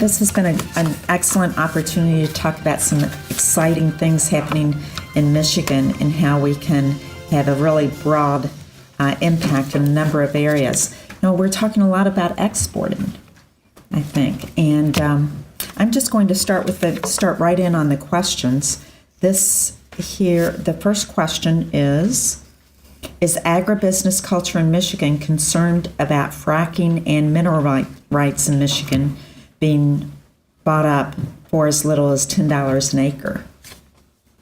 this has been an excellent opportunity to talk about some exciting things happening in Michigan and how we can have a really broad impact in a number of areas. We're talking a lot about exporting, I think, and I'm just going to start right in on the questions. This here, the first question is agribusiness culture in Michigan concerned about fracking and mineral rights in Michigan being bought up for as little as $10 an acre?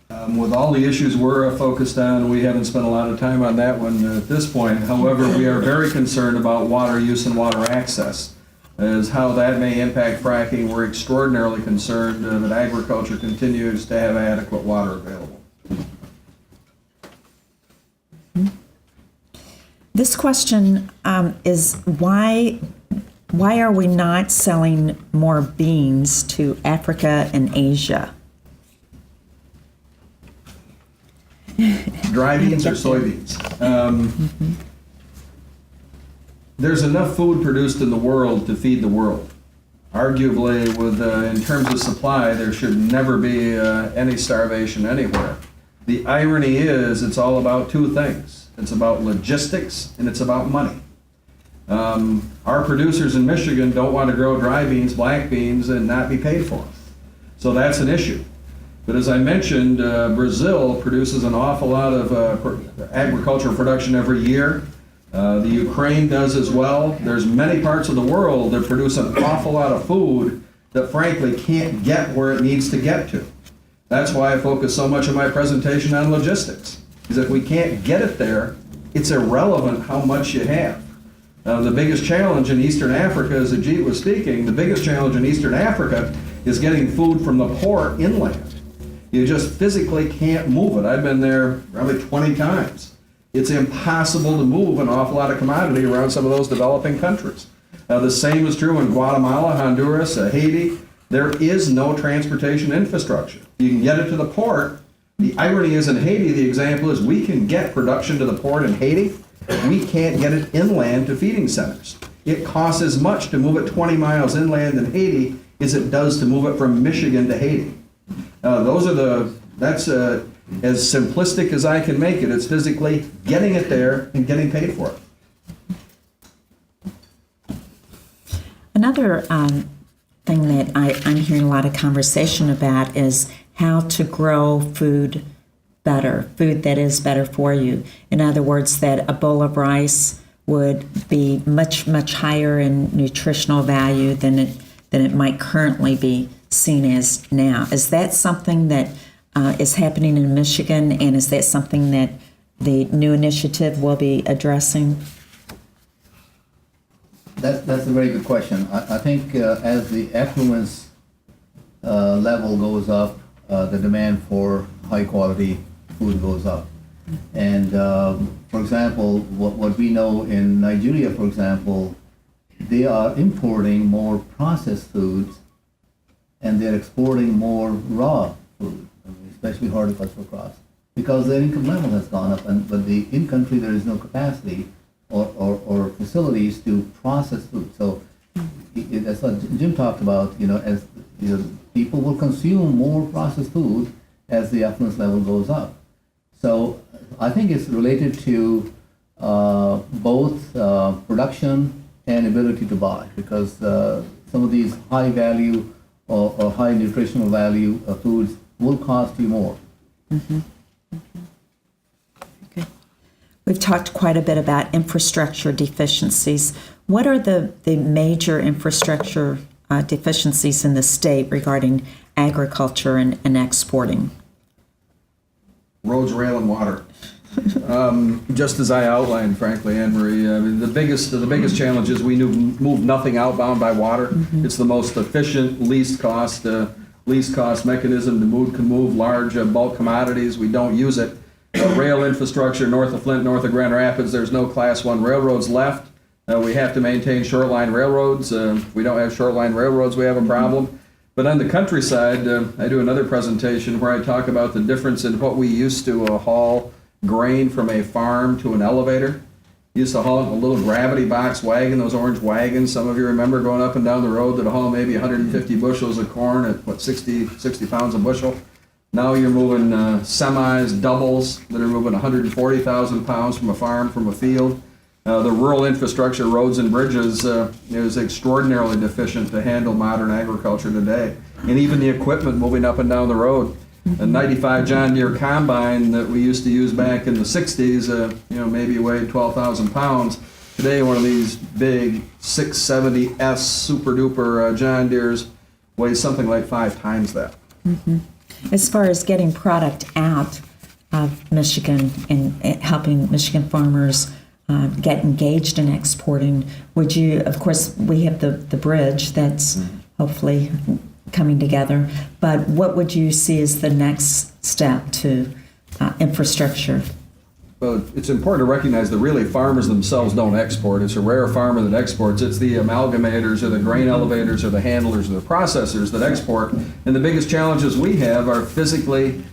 With all the issues we're focused on, we haven't spent a lot of time on that one at this point. However, we are very concerned about water use and water access, as how that may impact fracking. We're extraordinarily concerned that agriculture continues to have adequate water available. This question is why are we not selling more beans to Africa and Asia? Dry beans or soybeans? There's enough food produced in the world to feed the world. Arguably, in terms of supply, there should never be any starvation anywhere. The irony is, it's all about two things. It's about logistics and it's about money. Our producers in Michigan don't want to grow dry beans, black beans, and not be paid for them. So that's an issue. But as I mentioned, Brazil produces an awful lot of agricultural production every year. The Ukraine does as well. There's many parts of the world that produce an awful lot of food that frankly can't get where it needs to get to. That's why I focus so much of my presentation on logistics. Because if we can't get it there, it's irrelevant how much you have. The biggest challenge in Eastern Africa, as Ajit was speaking, the biggest challenge in Eastern Africa is getting food from the port inland. You just physically can't move it. I've been there probably 20 times. It's impossible to move an awful lot of commodity around some of those developing countries. The same is true in Guatemala, Honduras, Haiti. There is no transportation infrastructure. You can get it to the port. The irony is in Haiti, the example is we can get production to the port in Haiti. We can't get it inland to feeding centers. It costs as much to move it 20 miles inland in Haiti as it does to move it from Michigan to Haiti. That's as simplistic as I can make it. It's physically getting it there and getting paid for it. Another thing that I'm hearing a lot of conversation about is how to grow food better, food that is better for you. In other words, that a bowl of rice would be much, much higher in nutritional value than it might currently be seen as now. Is that something that is happening in Michigan, and is that something that the new initiative will be addressing? That's a very good question. I think as the affluence level goes up, the demand for high quality food goes up. And for example, what we know in Nigeria, for example, they are importing more processed foods and they're exporting more raw food, especially horticultural crops, because their income level has gone up, but in country there is no capacity or facilities to process food. So that's what Jim talked about, as people will consume more processed food as the affluence level goes up. So I think it's related to both production and ability to buy, because some of these high value or high nutritional value foods will cost you more. Mm-hmm. Okay. We've talked quite a bit about infrastructure deficiencies. What are the major infrastructure deficiencies in the state regarding agriculture and exporting? Roads, rail, and water. Just as I outlined, frankly, Anne-Marie, the biggest challenge is we move nothing outbound by water. Mm-hmm. It's the most efficient, least cost mechanism to move large bulk commodities. We don't use it. Rail infrastructure north of Flint, north of Grand Rapids, there's no Class 1 railroads left. We have to maintain shoreline railroads. If we don't have shoreline railroads, we have a problem. But on the countryside, I do another presentation where I talk about the difference in what we used to haul grain from a farm to an elevator. Used to haul it in a little gravity box wagon, those orange wagons. Some of you remember going up and down the road that haul maybe 150 bushels of corn at, 60 pounds a bushel. Now you're moving semis, doubles that are moving 140,000 pounds from a farm, from a field. The rural infrastructure, roads and bridges, is extraordinarily deficient to handle modern agriculture today. And even the equipment moving up and down the road. A 95 John Deere combine that we used to use back in the 60s, maybe weighed 12,000 pounds. Today, one of these big 670S super duper John Deeres weighs something like 5 times that. Mm-hmm. As far as getting product out of Michigan and helping Michigan farmers get engaged in exporting, would you, of course, we have the bridge that's hopefully coming together, but what would you see as the next step to infrastructure? Well, it's important to recognize that really farmers themselves don't export. It's a rare farmer that exports. It's the amalgamators or the grain elevators or the handlers or the processors that export. And the biggest challenges we have are physically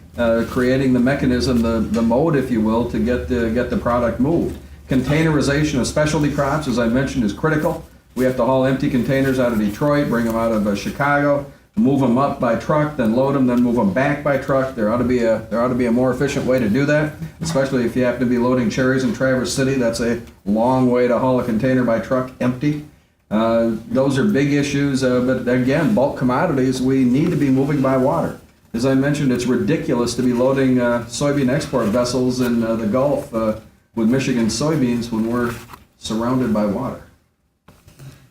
creating the mechanism, the mode, if you will, to get the product moved. Containerization of specialty crops, as I mentioned, is critical. We have to haul empty containers out of Detroit, bring them out of Chicago, move them up by truck, then load them, then move them back by truck. There ought to be a more efficient way to do that, especially if you happen to be loading cherries in Traverse City. That's a long way to haul a container by truck empty. Those are big issues, but again, bulk commodities, we need to be moving by water. As I mentioned, it's ridiculous to be loading soybean export vessels in the Gulf with Michigan soybeans when we're surrounded by water.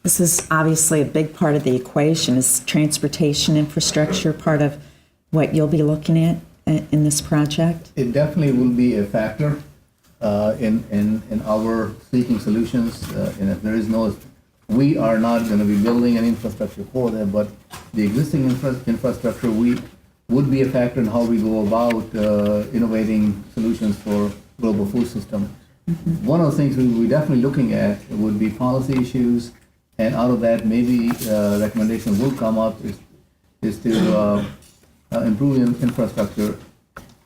This is obviously a big part of the equation. Is transportation infrastructure part of what you'll be looking at in this project? It definitely will be a factor in our seeking solutions. And if there is we are not going to be building an infrastructure for that, but the existing infrastructure would be a factor in how we go about innovating solutions for global food system. Mm-hmm. One of the things we will be definitely looking at would be policy issues. And out of that, maybe recommendation will come up is to improve infrastructure,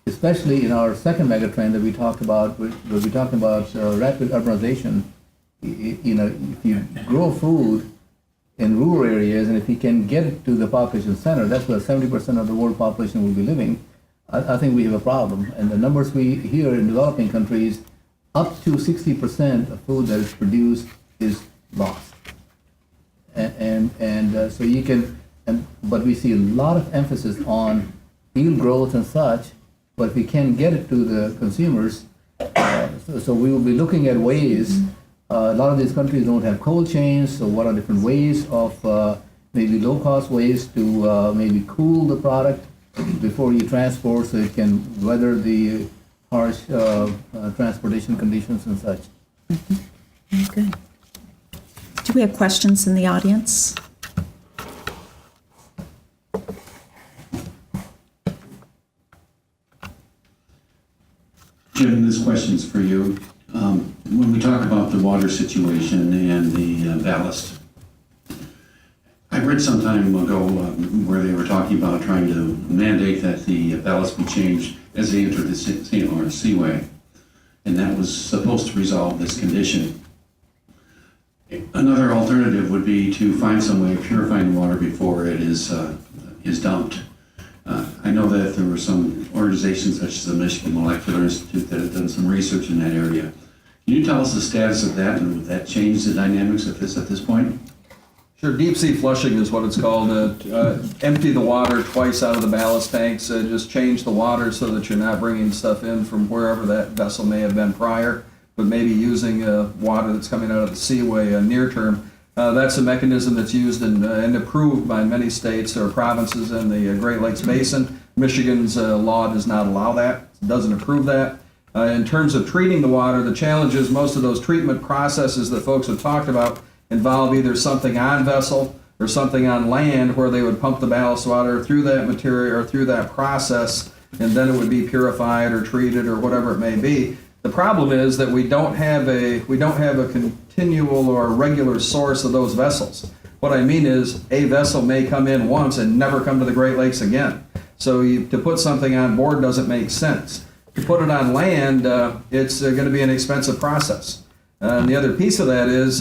especially in our second megatrend that we talked about. We'll be talking about rapid urbanization. If you grow food in rural areas, and if you can get it to the population center, that's where 70% of the world population will be living. I think we have a problem. And the numbers we hear in developing countries, up to 60% of food that is produced is lost. And so you can, but we see a lot of emphasis on yield growth and such, but if we can't get it to the consumers, so we will be looking at ways, a lot of these countries don't have cold chains, so what are different ways of maybe low-cost ways to maybe cool the product before you transport so it can weather the harsh transportation conditions and such. Mm-hmm. Okay. Do we have questions in the audience? Jim, this question's for you. When we talk about the water situation and the ballast, I read some time ago where they were talking about trying to mandate that the ballast be changed as they enter the St. Lawrence Seaway, and that was supposed to resolve this condition. Another alternative would be to find some way of purifying the water before it is dumped. I know that there were some organizations such as the Michigan Molecular Institute that have done some research in that area. Can you tell us the status of that, and would that change the dynamics of this at this point? Sure, deep sea flushing is what it's called. Empty the water twice out of the ballast tanks. Just change the water so that you're not bringing stuff in from wherever that vessel may have been prior, but maybe using water that's coming out of the seaway near term. That's a mechanism that's used and approved by many states or provinces in the Great Lakes Basin. Michigan's law does not allow that, doesn't approve that. In terms of treating the water, the challenge is most of those treatment processes that folks have talked about involve either something on vessel or something on land where they would pump the ballast water through that material or through that process, and then it would be purified or treated or whatever it may be. The problem is that we don't have a continual or regular source of those vessels. What I mean is a vessel may come in once and never come to the Great Lakes again. So to put something on board doesn't make sense. To put it on land, it's going to be an expensive process. And the other piece of that is,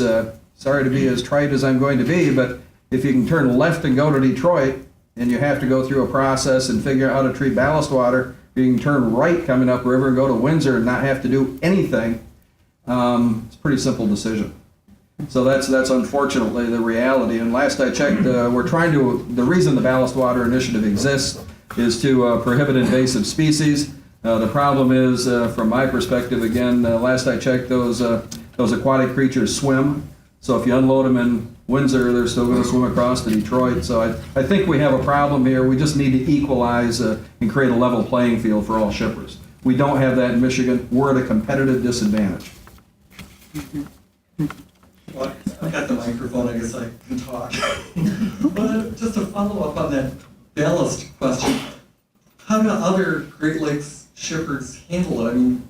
sorry to be as trite as I'm going to be, but if you can turn left and go to Detroit, and you have to go through a process and figure out how to treat ballast water, you can turn right coming upriver and go to Windsor and not have to do anything. It's a pretty simple decision. So that's unfortunately the reality. And last I checked, the reason the Ballast Water Initiative exists is to prohibit invasive species. The problem is, from my perspective, again, last I checked, those aquatic creatures swim. So if you unload them in Windsor, they're still going to swim across to Detroit. So I think we have a problem here. We just need to equalize and create a level playing field for all shippers. We don't have that in Michigan. We're at a competitive disadvantage. Well, I got the microphone, I guess I can talk. But just to follow up on that ballast question, how do other Great Lakes shippers handle it? I mean,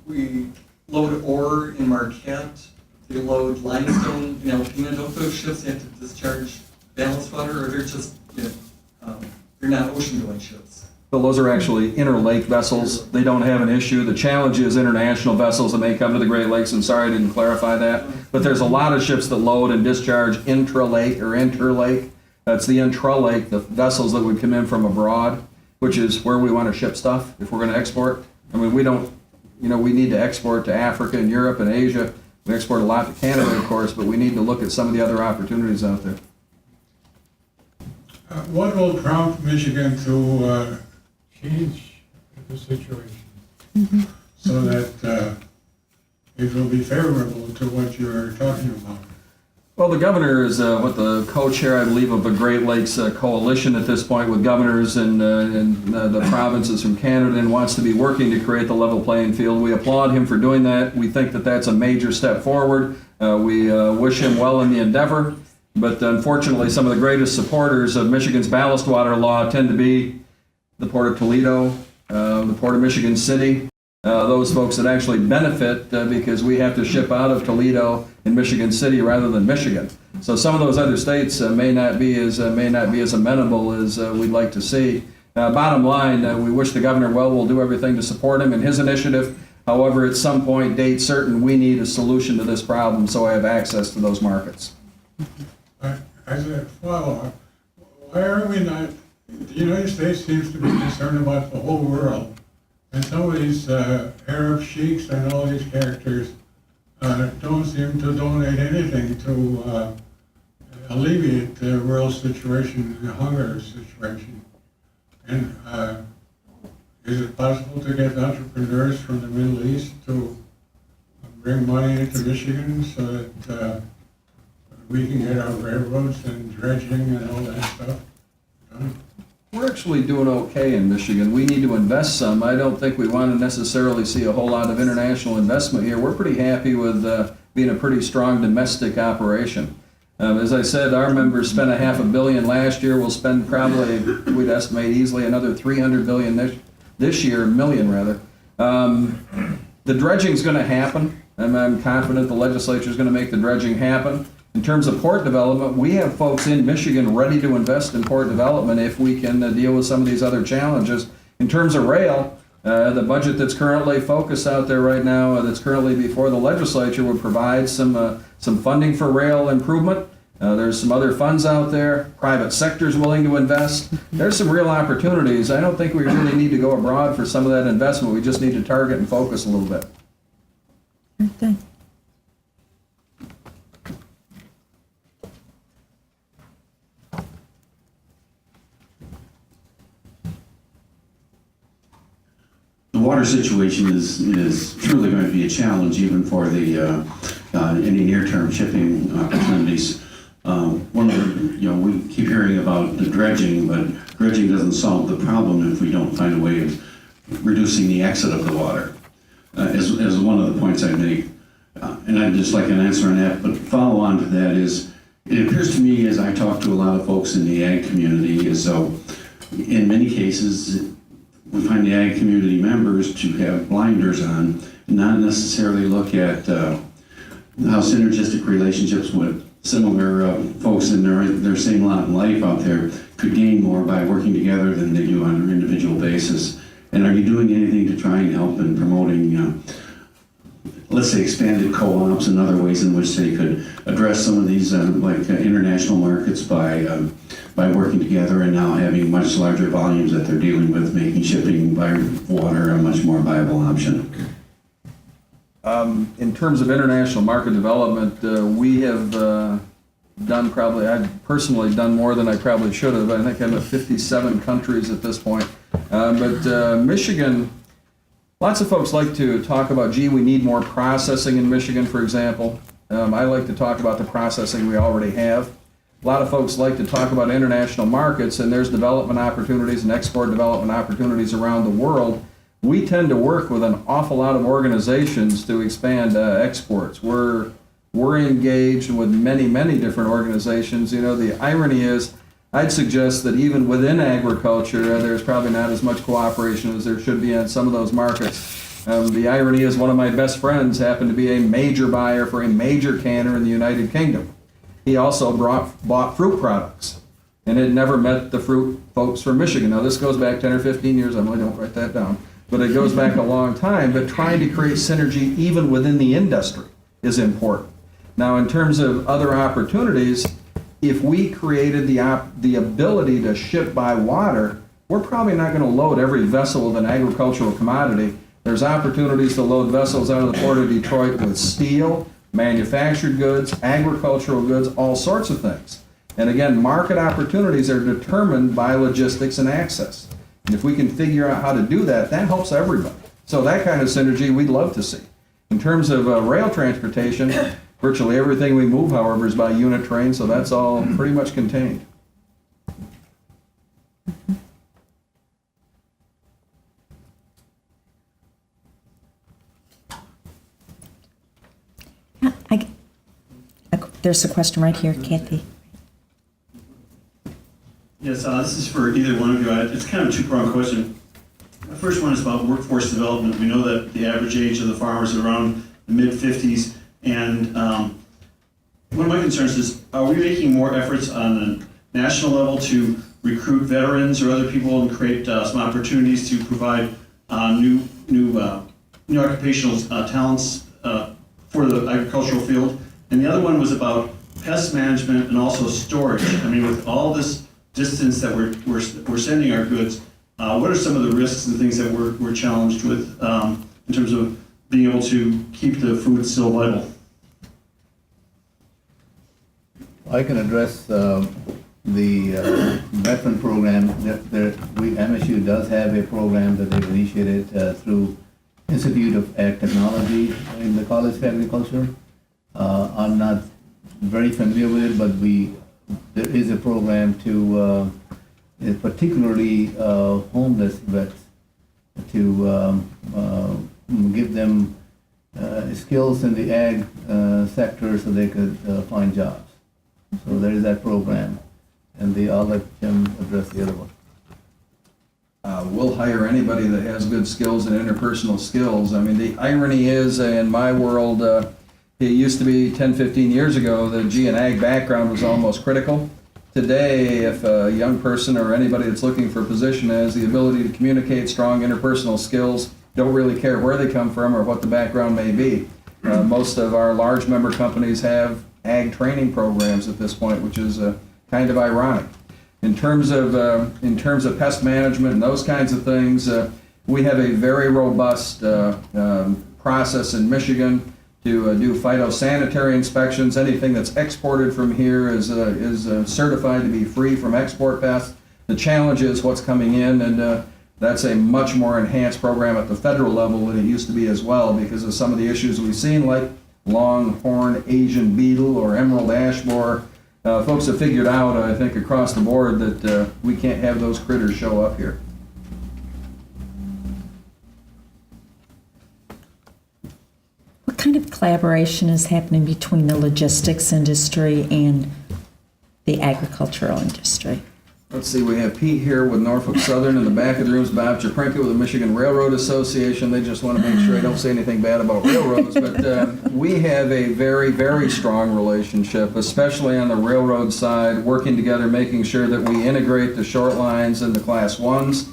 we load ore in Marquette, they load limestone in Alpena. Don't those ships have to discharge ballast water, or they're just, they're not ocean-going ships? Well, those are actually interlake vessels. They don't have an issue. The challenge is international vessels that may come to the Great Lakes, and sorry I didn't clarify that. But there's a lot of ships that load and discharge intralake or interlake. That's the intralake, the vessels that would come in from abroad, which is where we want to ship stuff if we're going to export. I mean, we don't, we need to export to Africa and Europe and Asia. We export a lot to Canada, of course, but we need to look at some of the other opportunities out there. What will prompt Michigan to change the situation so that it will be favorable to what you're talking about? Well, the governor is what the co-chair, I believe, of the Great Lakes Coalition at this point, with governors and the provinces from Canada, and wants to be working to create the level playing field. We applaud him for doing that. We think that that's a major step forward. We wish him well in the endeavor. But unfortunately, some of the greatest supporters of Michigan's ballast water law tend to be the Port of Toledo, the Port of Michigan City, those folks that actually benefit because we have to ship out of Toledo and Michigan City rather than Michigan. So some of those other states may not be as amenable as we'd like to see. Bottom line, we wish the governor well. We'll do everything to support him in his initiative. However, at some point, date certain, we need a solution to this problem so I have access to those markets. As a follow-up, why are we not, the United States seems to be concerned about the whole world, and some of these Arab sheiks and all these characters don't seem to donate anything to alleviate the world situation, the hunger situation. And is it possible to get entrepreneurs from the Middle East to bring money into Michigan so that we can get our railroads and dredging and all that stuff done? We're actually doing okay in Michigan. We need to invest some. I don't think we want to necessarily see a whole lot of international investment here. We're pretty happy with being a pretty strong domestic operation. As I said, our members spent $500 million last year. We'll spend probably, we'd estimate easily another $300 billion this year, million rather. The dredging is going to happen, and I'm confident the legislature is going to make the dredging happen. In terms of port development, we have folks in Michigan ready to invest in port development if we can deal with some of these other challenges. In terms of rail, the budget that's currently focused out there right now, that's currently before the legislature, would provide some funding for rail improvement. There's some other funds out there. Private sector's willing to invest. There's some real opportunities. I don't think we really need to go abroad for some of that investment. We just need to target and focus a little bit. Okay. The water situation is truly going to be a challenge even for the any near-term shipping opportunities. One of the, we keep hearing about the dredging, but dredging doesn't solve the problem if we don't find a way of reducing the exit of the water. As one of the points I make, and I'd just like an answer on that, but follow on to that is, it appears to me as I talk to a lot of folks in the ag community, as though in many cases we find the ag community members to have blinders on, not necessarily look at how synergistic relationships with similar folks in their same lot in life out there could gain more by working together than they do on an individual basis. And are you doing anything to try and help in promoting let's say, expanded co-ops and other ways in which they could address some of these international markets by working together and now having much larger volumes that they're dealing with, making shipping by water a much more viable option. In terms of international market development, we have I've personally done more than I probably should have. I think I'm at 57 countries at this point. But Michigan, lots of folks like to talk about, gee, we need more processing in Michigan, for example. I like to talk about the processing we already have. A lot of folks like to talk about international markets, and there's development opportunities and export development opportunities around the world. We tend to work with an awful lot of organizations to expand exports. We're engaged with many, many different organizations. You know, the irony is, I'd suggest that even within agriculture, there's probably not as much cooperation as there should be in some of those markets. The irony is, one of my best friends happened to be a major buyer for a major canner in the United Kingdom. He also bought fruit products and had never met the fruit folks from Michigan. Now, this goes back 10 or 15 years. I really don't write that down, but it goes back a long time. But trying to create synergy even within the industry is important. Now, in terms of other opportunities, if we created the ability to ship by water, we're probably not going to load every vessel with an agricultural commodity. There's opportunities to load vessels out of the port of Detroit with steel, manufactured goods, agricultural goods, all sorts of things. And again, market opportunities are determined by logistics and access. And if we can figure out how to do that, that helps everybody. So that kind of synergy we'd love to see. In terms of rail transportation, virtually everything we move, however, is by unit train, so that's all pretty much contained. There's a question right here, Kathy. Yes, this is for either one of you. It's kind of a two-pronged question. The first one is about workforce development. We know that the average age of the farmers is around the mid-50s, and one of my concerns is, are we making more efforts on the national level to recruit veterans or other people and create some opportunities to provide new occupational talents for the agricultural field? And the other one was about pest management and also storage. I mean, with all this distance that we're sending our goods, what are some of the risks and things that we're challenged with in terms of being able to keep the food still vital? I can address the veteran program. MSU does have a program that they've initiated through Institute of Ag Technology in the College of Agriculture. I'm not very familiar with it, but there is a program to particularly homeless vets, to give them skills in the ag sector so they could find jobs. So there is that program, and I'll let Jim address the other one. We'll hire anybody that has good skills and interpersonal skills. I mean, the irony is, in my world, it used to be 10, 15 years ago that an ag background was almost critical. Today, if a young person or anybody that's looking for a position has the ability to communicate, strong interpersonal skills, don't really care where they come from or what the background may be. Most of our large member companies have ag training programs at this point, which is kind of ironic. In terms of pest management and those kinds of things, we have a very robust process in Michigan to do phytosanitary inspections. Anything that's exported from here is certified to be free from export pests. The challenge is what's coming in, and that's a much more enhanced program at the federal level than it used to be as well, because of some of the issues we've seen, like longhorn Asian beetle or emerald ash borer. Folks have figured out, I think, across the board that we can't have those critters show up here. What kind of collaboration is happening between the logistics industry and the agricultural industry? Let's see, we have Pete here with Norfolk Southern. In the back of the room is Bob Chaprinka with the Michigan Railroad Association. They just want to make sure I don't say anything bad about railroads, but we have a very, very strong relationship, especially on the railroad side, working together, making sure that we integrate the short lines and the class ones,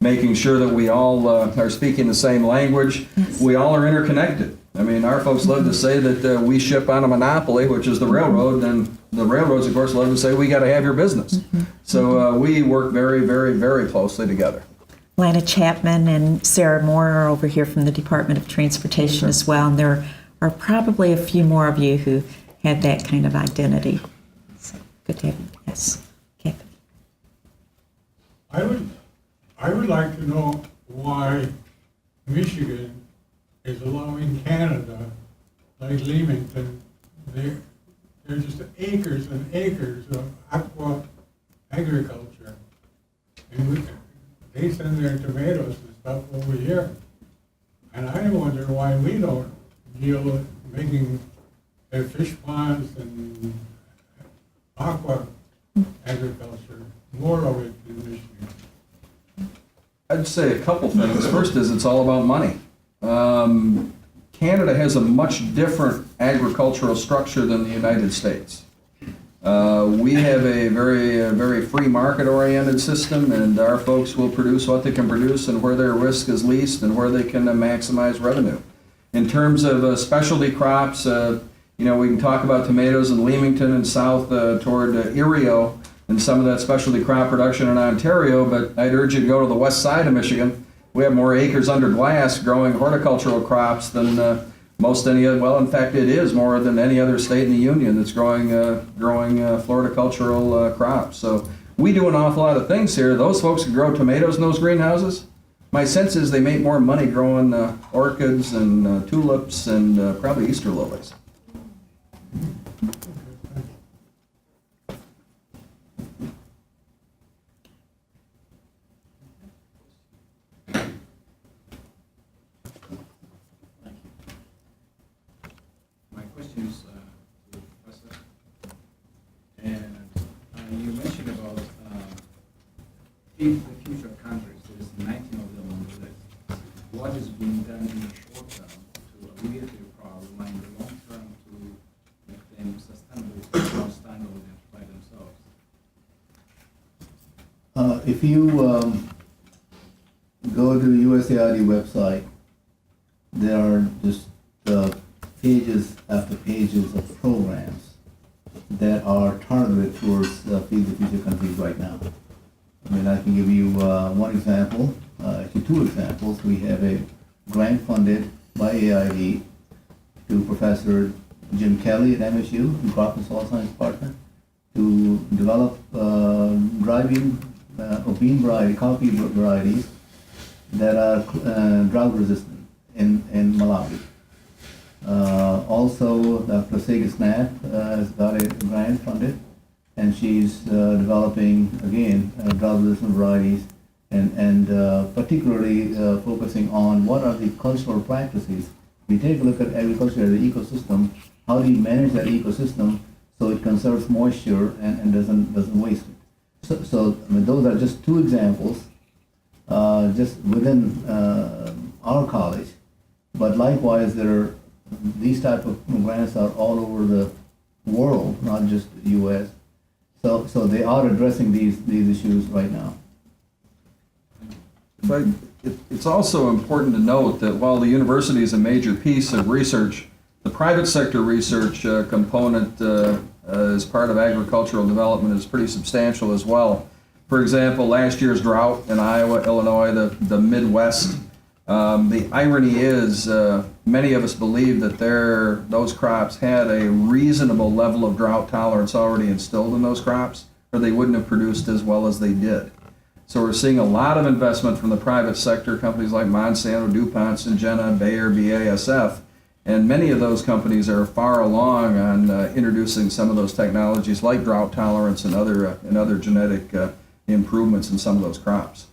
making sure that we all are speaking the same language. Yes. We all are interconnected. I mean, our folks love to say that we ship on a monopoly, which is the railroad, and the railroads, of course, love to say we got to have your business. So we work very, very, very closely together. Lana Chapman and Sarah Moore are over here from the Department of Transportation as well, and there are probably a few more of you who have that kind of identity. So good to have you. Yes, Kathy. I would like to know why Michigan is allowing Canada, like Leamington, they're just acres and acres of aqua agriculture. And they send their tomatoes and stuff over here. And I wonder why we don't deal with making their fish ponds and aqua agriculture, more of it in Michigan. I'd say a couple things. First is it's all about money. Canada has a much different agricultural structure than the United States. We have a very free market oriented system, and our folks will produce what they can produce and where their risk is least and where they can maximize revenue. In terms of specialty crops, we can talk about tomatoes in Leamington and south toward Erie and some of that specialty crop production in Ontario, but I'd urge you to go to the west side of Michigan. We have more acres under glass growing horticultural crops than most any other. Well, in fact, it is more than any other state in the union that's growing floricultural crops. So we do an awful lot of things here. Those folks who grow tomatoes in those greenhouses, my sense is they make more money growing orchids and tulips and probably Easter lilies. My question is to the professor. And you mentioned about the future countries. There's 19 of them on the list. What is being done in the short term to alleviate the problem, and in the long term to make them sustainable, self-standing by themselves? If you go to the USAID website, there are just pages after pages of programs that are targeted towards Feed the Future countries right now. I mean, I can give you one example, actually two examples. We have a grant funded by AID to Professor Jim Kelly at MSU, the Crop and Soil Science Department, to develop dry bean or bean variety, coffee varieties that are drought resistant in Malawi. Also, Dr. Sega Snap has got a grant funded, and she's developing, again, drought resistant varieties and particularly focusing on what are the cultural practices. We take a look at agriculture as an ecosystem. How do you manage that ecosystem so it conserves moisture and doesn't waste it? So I mean, those are just two examples, just within our college. But likewise, these type of grants are all over the world, not just the U.S. So they are addressing these issues right now. But it's also important to note that while the university is a major piece of research, the private sector research component as part of agricultural development is pretty substantial as well. For example, last year's drought in Iowa, Illinois, the Midwest, the irony is many of us believe that those crops had a reasonable level of drought tolerance already instilled in those crops, or they wouldn't have produced as well as they did. So we're seeing a lot of investment from the private sector, companies like Monsanto, DuPont, Syngenta, Bayer, BASF, and many of those companies are far along on introducing some of those technologies like drought tolerance and other genetic improvements in some of those crops.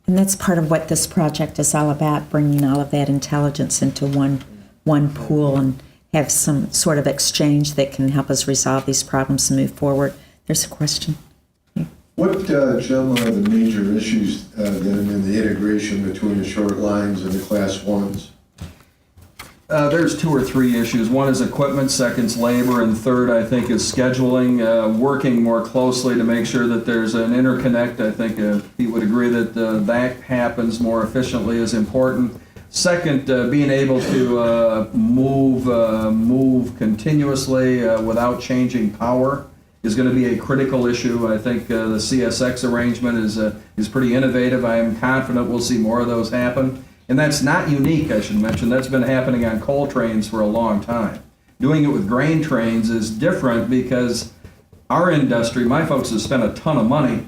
And that's part of what this project is all about, bringing all of that intelligence into one pool and have some sort of exchange that can help us resolve these problems and move forward. There's a question. What, Jim, are the major issues then in the integration between the short lines and the class ones? There's 2 or 3 issues. One is equipment, second's labor, and third, I think, is scheduling, working more closely to make sure that there's an interconnect. I think Pete would agree that that happens more efficiently is important. Second, being able to move continuously without changing power is going to be a critical issue. I think the CSX arrangement is pretty innovative. I am confident we'll see more of those happen. And that's not unique, I should mention. That's been happening on coal trains for a long time. Doing it with grain trains is different because our industry, my folks have spent a ton of money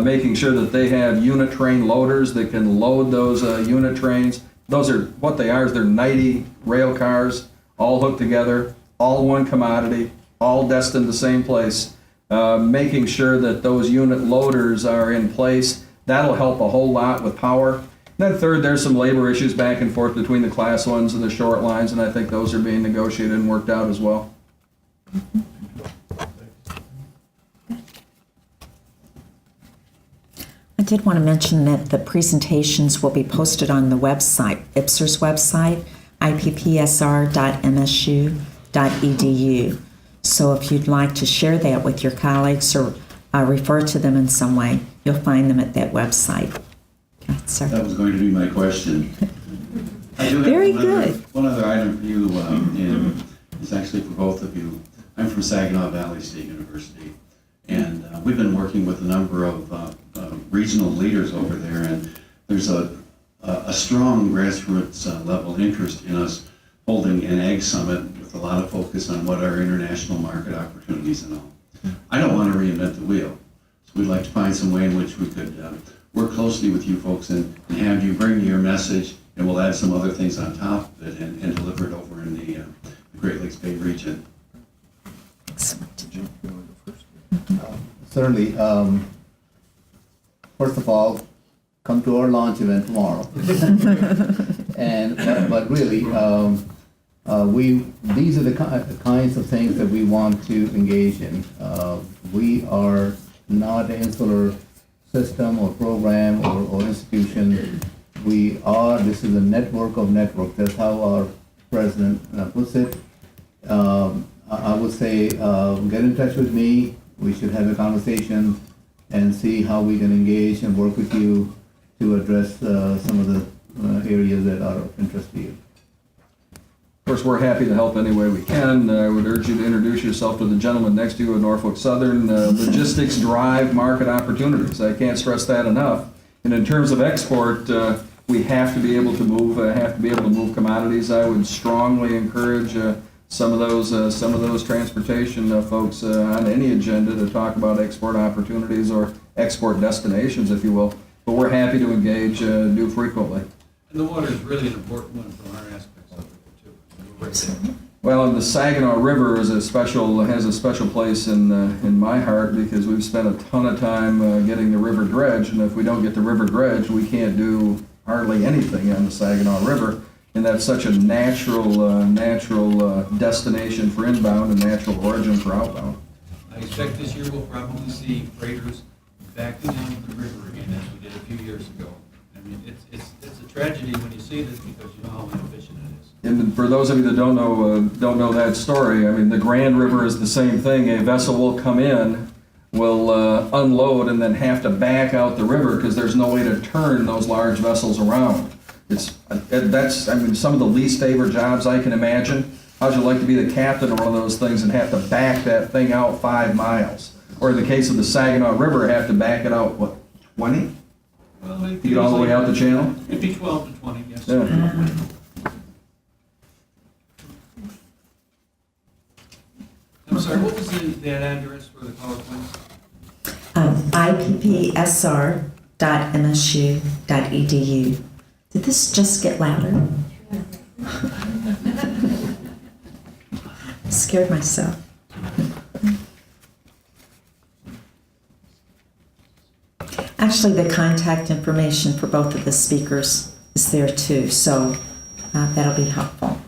making sure that they have unit train loaders that can load those unit trains. Those are what they are, is they're 90 rail cars, all hooked together, all one commodity, all destined the same place. Making sure that those unit loaders are in place, that'll help a whole lot with power. Then third, there's some labor issues back and forth between the class ones and the short lines, and I think those are being negotiated and worked out as well. I did want to mention that the presentations will be posted on the website, IPPSR's website, IPPSR.msu.edu. So if you'd like to share that with your colleagues or refer to them in some way, you'll find them at that website. Sir. That was going to be my question. I do have Very good. One other item for you, and it's actually for both of you. I'm from Saginaw Valley State University, and we've been working with a number of regional leaders over there, and there's a strong grassroots level interest in us holding an ag summit with a lot of focus on what are international market opportunities and all. I don't want to reinvent the wheel, so we'd like to find some way in which we could work closely with you folks and have you bring your message, and we'll add some other things on top of it and deliver it over in the Great Lakes Bay region. Excellent. Certainly. First of all, come to our launch event tomorrow. But really, these are the kinds of things that we want to engage in. We are not an insular system or program or institution. This is a network of networks. That's how our president puts it. I would say, get in touch with me. We should have a conversation and see how we can engage and work with you to address some of the areas that are of interest to you. Of course, we're happy to help any way we can. I would urge you to introduce yourself to the gentleman next to you at Norfolk Southern. Logistics drive market opportunities. I can't stress that enough. And in terms of export, we have to be able to move. Commodities. I would strongly encourage some of those transportation folks on any agenda to talk about export opportunities or export destinations, if you will. But we're happy to engage, do frequently. And the water is really an important one from our aspects of it too. We're right there. Well, and the Saginaw River has a special place in my heart because we've spent a ton of time getting the river dredged, and if we don't get the river dredged, we can't do hardly anything on the Saginaw River. And that's such a natural destination for inbound and natural origin for outbound. I expect this year we'll probably see freighters backing down to the river again as we did a few years ago. I mean, it's a tragedy when you see this because you know how inefficient it is. And for those of you that don't know that story, I mean, the Grand River is the same thing. A vessel will come in, will unload, and then have to back out the river because there's no way to turn those large vessels around. That's some of the least favorite jobs I can imagine. How'd you like to be the captain of one of those things and have to back that thing out 5 miles? Or in the case of the Saginaw River, have to back it out, what, 20? Well, To get all the way out the channel? It'd be 12 to 20, yes. Yeah. I'm sorry, what was that address for the PowerPoint? IPPSR.msu.edu. Did this just get louder? Scared myself. Actually, the contact information for both of the speakers is there too, so that'll be helpful.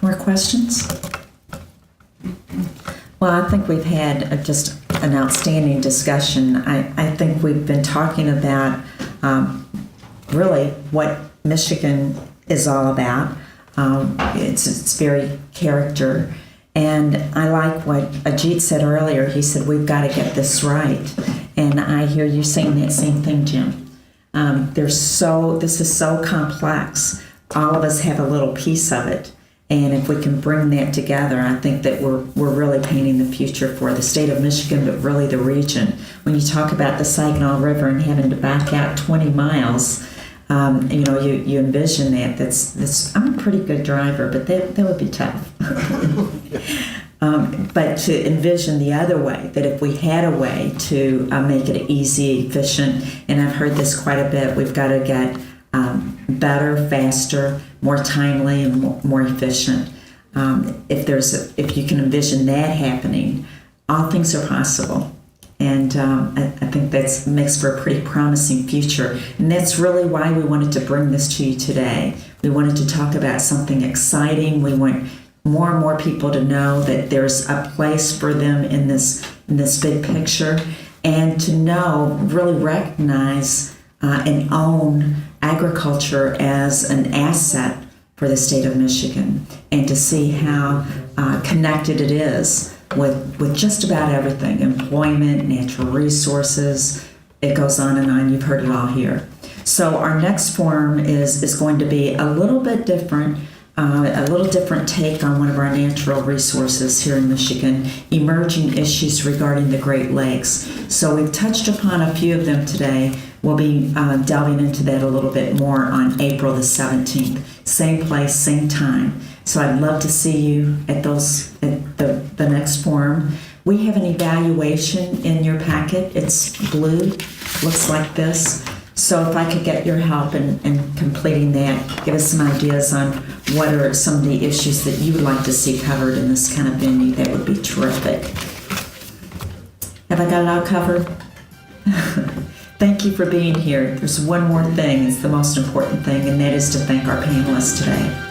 More questions? Well, I think we've had just an outstanding discussion. I think we've been talking about really what Michigan is all about. It's very character. And I like what Ajit said earlier. He said, we've got to get this right. And I hear you saying that same thing, Jim. This is so complex. All of us have a little piece of it. And if we can bring that together, I think that we're really painting the future for the state of Michigan, but really the region. When you talk about the Saginaw River and having to back out 20 miles, you envision that. That's I'm a pretty good driver, but that would be tough. But to envision the other way, that if we had a way to make it easy, efficient, and I've heard this quite a bit, we've got to get better, faster, more timely, and more efficient. If you can envision that happening, all things are possible. And I think that makes for a pretty promising future. And that's really why we wanted to bring this to you today. We wanted to talk about something exciting. We want more and more people to know that there's a place for them in this big picture, and to really recognize and own agriculture as an asset for the state of Michigan, and to see how connected it is with just about everything: employment, natural resources. It goes on and on. You've heard it all here. So our next forum is going to be a little bit different, a little different take on one of our natural resources here in Michigan: emerging issues regarding the Great Lakes. So we've touched upon a few of them today. We'll be delving into that a little bit more on April the 17th. Same place, same time. So I'd love to see you at the next forum. We have an evaluation in your packet. It's blue, looks like this. So if I could get your help in completing that, give us some ideas on what are some of the issues that you would like to see covered in this kind of venue, that would be terrific. Have I got it all covered? Thank you for being here. There's one more thing, it's the most important thing, and that is to thank our panelists today.